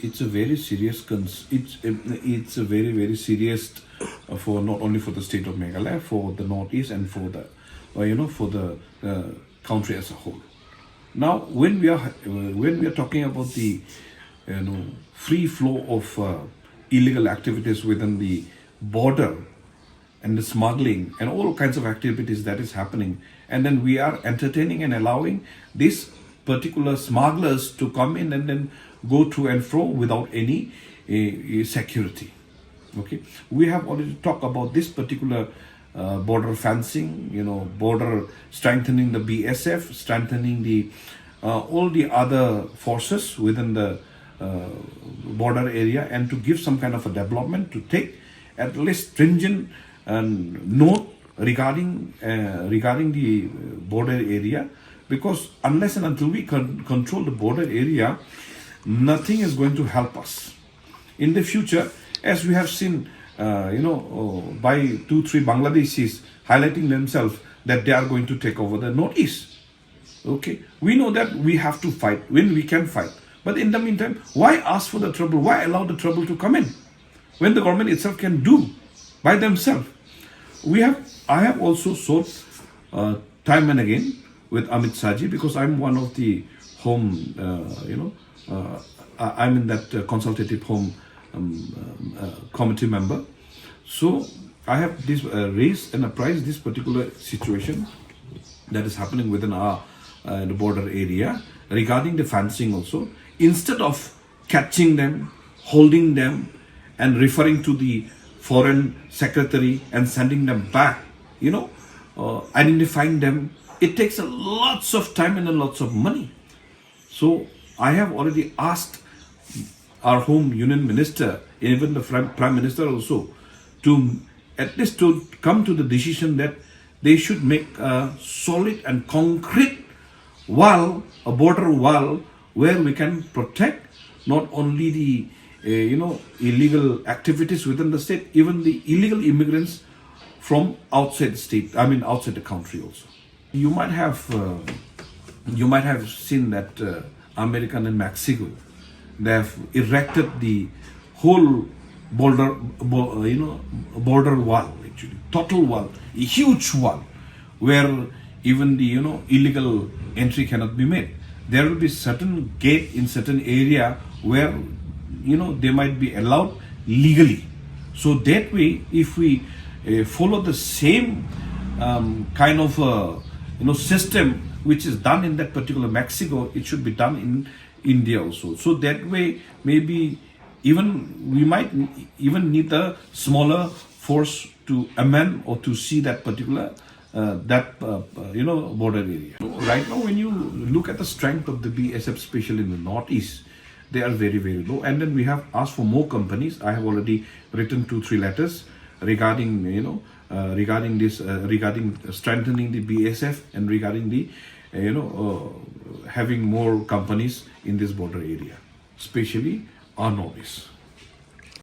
it's a very serious it's a very serious for not only for the state of Meghalaya, for the northeast, and for the for the country as a whole. Now, when we are talking about the free flow of illegal activities within the border and the smuggling and all kinds of activities that is happening, and then we are entertaining and allowing these particular smugglers to come in and then go to and fro without any security. Okay, we have already talked about this particular border fencing, border strengthening the BSF, strengthening the all the other forces within the border area, and to give some kind of a development, to take at least stringent note regarding the border area, because unless and until we control the border area, nothing is going to help us in the future, as we have seen by 2-3 Bangladeshis highlighting themselves that they are going to take over the northeast. Okay, we know that we have to fight when we can fight, but in the meantime, why ask for the trouble? Why allow the trouble to come in when the government itself can do by themselves? I have also sought time and again with Amit Saji, because I'm one of the home, I'm in that consultative home committee member. So I have raised and apprised this particular situation that is happening within our the border area regarding the fencing also. Instead of catching them, holding them, and referring to the foreign secretary and sending them back, identifying them, it takes lots of time and lots of money. So I have already asked our home union minister, even the prime minister also, to at least to come to the decision that they should make a solid and concrete wall, a border wall, where we can protect not only the illegal activities within the state, even the illegal immigrants from outside the state, outside the country also. You might have seen that America and Mexico, they have erected the whole border wall, actually total wall, a huge wall, where even the illegal entry cannot be made. There will be certain gate in certain area where they might be allowed legally. So that way, if we follow the same kind of system which is done in that particular Mexico, it should be done in India also. So that way, maybe we might even need a smaller force to amend or to see that particular border area. Right now, when you look at the strength of the BSF, especially in the northeast, they are very low. And then we have asked for more companies. I have already written 2-3 letters regarding regarding this, regarding strengthening the BSF, and regarding the having more companies in this border area, especially our northeast.